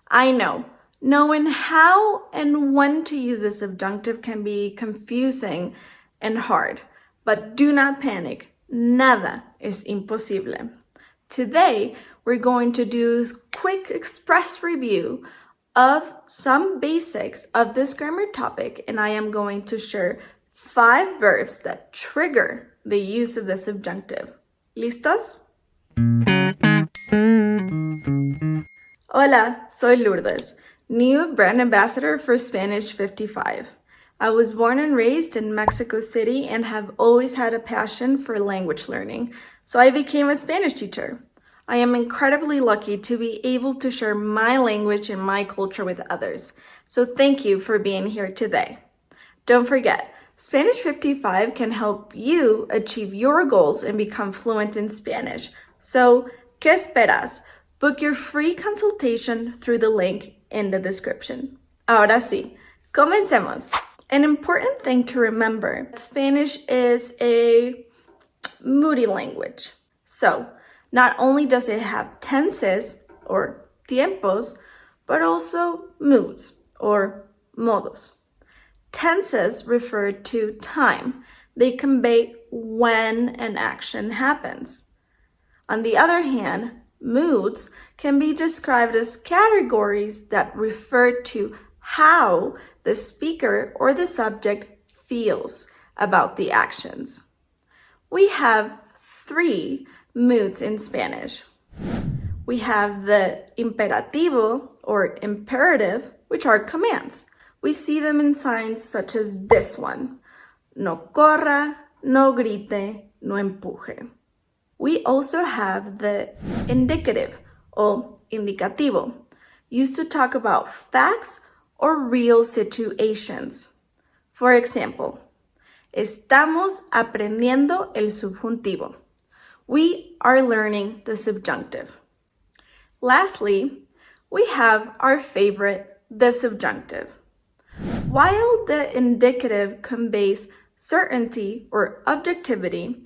I know, knowing how and when to use the subjunctive can be confusing and hard, but do not panic. Nada es imposible. Today, we're going to do a quick express review of some basics of this grammar topic, and I am going to share 5 verbs that trigger the use of the subjunctive. ¿Listos? Hola, soy Lourdes, new brand ambassador for Spanish 55. I was born and raised in Mexico City and have always had a passion for language learning, so I became a Spanish teacher. I am incredibly lucky to be able to share my language and my culture with others, so thank you for being here today. Don't forget, Spanish 55 can help you achieve your goals and become fluent in Spanish. So, ¿qué esperas? Book your free consultation through the link in the description. Ahora sí, comencemos. An important thing to remember, Spanish is a moody language. So, not only does it have tenses or tiempos, but also moods or modos. Tenses refer to time. They convey when an action happens. On the other hand, moods can be described as categories that refer to how the speaker or the subject feels about the actions. We have 3 moods in Spanish. We have the imperativo or imperative, which are commands. We see them in signs such as this one. No corra, no grite, no empuje. We also have the indicative or indicativo, used to talk about facts or real situations. For example, estamos aprendiendo el subjuntivo. We are learning the subjunctive. Lastly, we have our favorite, the subjunctive. While the indicative conveys certainty or objectivity,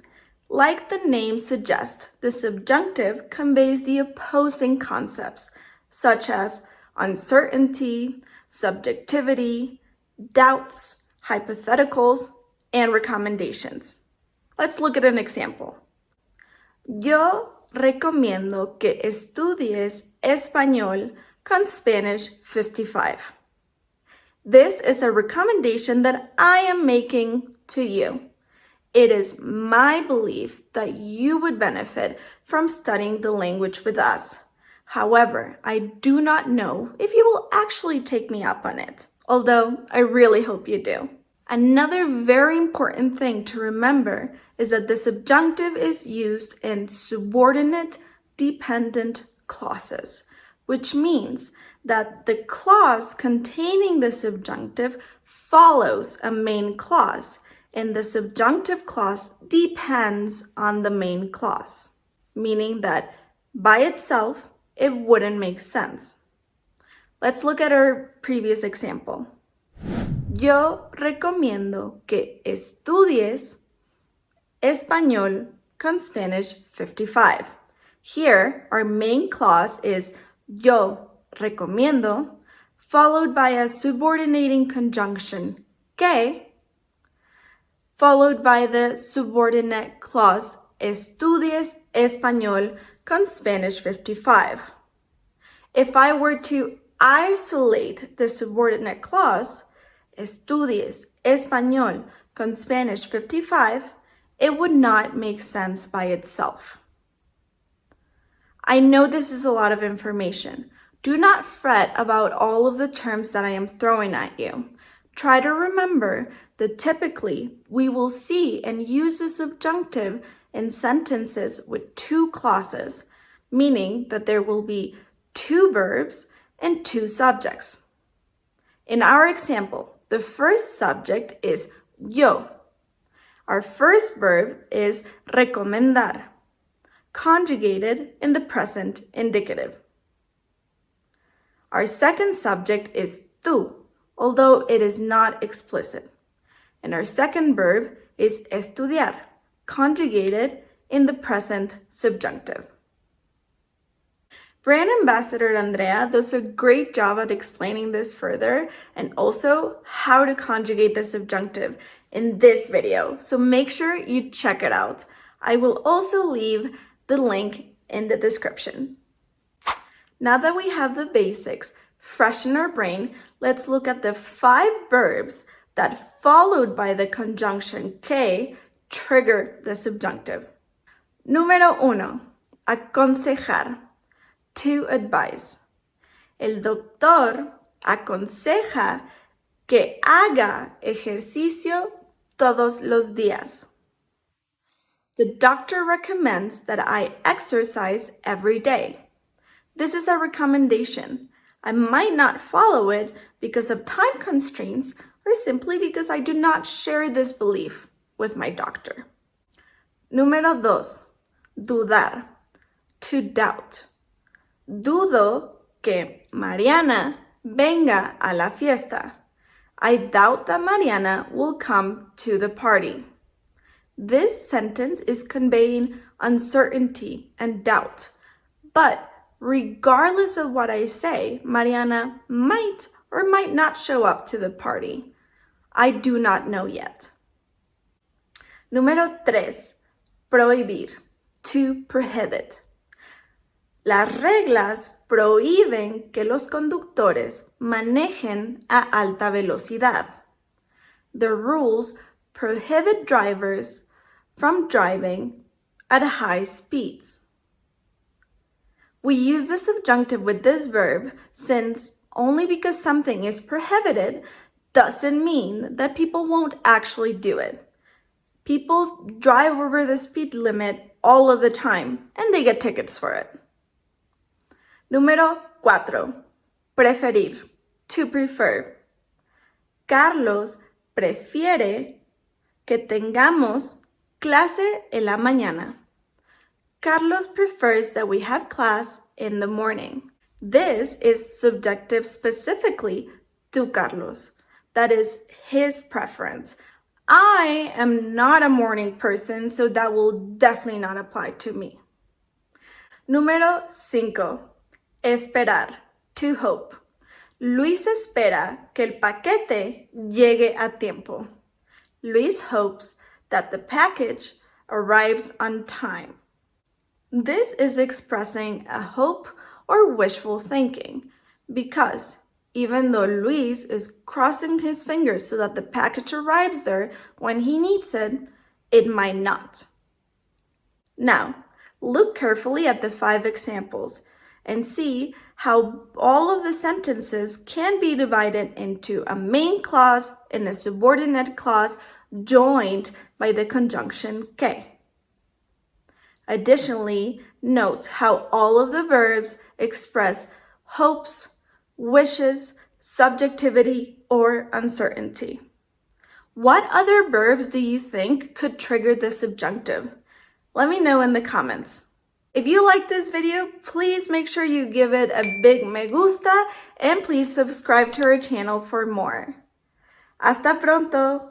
like the name suggests, the subjunctive conveys the opposing concepts, such as uncertainty, subjectivity, doubts, hypotheticals, and recommendations. Let's look at an example. Yo recomiendo que estudies español con Spanish 55. This is a recommendation that I am making to you. It is my belief that you would benefit from studying the language with us. However, I do not know if you will actually take me up on it, although I really hope you do. Another very important thing to remember is that the subjunctive is used in subordinate dependent clauses, which means that the clause containing the subjunctive follows a main clause, and the subjunctive clause depends on the main clause, meaning that by itself, it wouldn't make sense. Let's look at our previous example. Yo recomiendo que estudies español con Spanish 55. Here, our main clause is yo recomiendo, followed by a subordinating conjunction, que, followed by the subordinate clause, estudies español con Spanish 55. If I were to isolate the subordinate clause, estudies español con Spanish 55, it would not make sense by itself. I know this is a lot of information. Do not fret about all of the terms that I am throwing at you. Try to remember that typically we will see and use the subjunctive in sentences with 2 clauses, meaning that there will be 2 verbs and 2 subjects. In our example, the first subject is yo. Our first verb is recomendar, conjugated in the present indicative. Our second subject is tú, although it is not explicit. And our second verb is estudiar, conjugated in the present subjunctive. Brand Ambassador Andrea does a great job at explaining this further and also how to conjugate the subjunctive in this video, so make sure you check it out. I will also leave the link in the description. Now that we have the basics fresh in our brain, let's look at the 5 verbs that, followed by the conjunction que, trigger the subjunctive. Número 1. Aconsejar. To advise. El doctor aconseja que haga ejercicio todos los días. The doctor recommends that I exercise every day. This is a recommendation. I might not follow it because of time constraints or simply because I do not share this belief with my doctor. Número 2. Dudar. To doubt. Dudo que Mariana venga a la fiesta. I doubt that Mariana will come to the party. This sentence is conveying uncertainty and doubt. But regardless of what I say, Mariana might or might not show up to the party. I do not know yet. Número 3. Prohibir. To prohibit. Las reglas prohíben que los conductores manejen a alta velocidad. The rules prohibit drivers from driving at high speeds. We use the subjunctive with this verb since only because something is prohibited doesn't mean that people won't actually do it. People drive over the speed limit all of the time and they get tickets for it. Número 4. Preferir. To prefer. Carlos prefiere que tengamos clase en la mañana. Carlos prefers that we have class in the morning. This is subjective specifically to Carlos. That is his preference. I am not a morning person, so that will definitely not apply to me. Número 5. Esperar. To hope. Luis espera que el paquete llegue a tiempo. Luis hopes that the package arrives on time. This is expressing a hope or wishful thinking because even though Luis is crossing his fingers so that the package arrives there when he needs it, it might not. Now, look carefully at the 5 examples and see how all of the sentences can be divided into a main clause and a subordinate clause joined by the conjunction que. Additionally, note how all of the verbs express hopes, wishes, subjectivity, or uncertainty. What other verbs do you think could trigger the subjunctive? Let me know in the comments. If you like this video, please make sure you give it a big me gusta and please subscribe to our channel for more. Hasta pronto!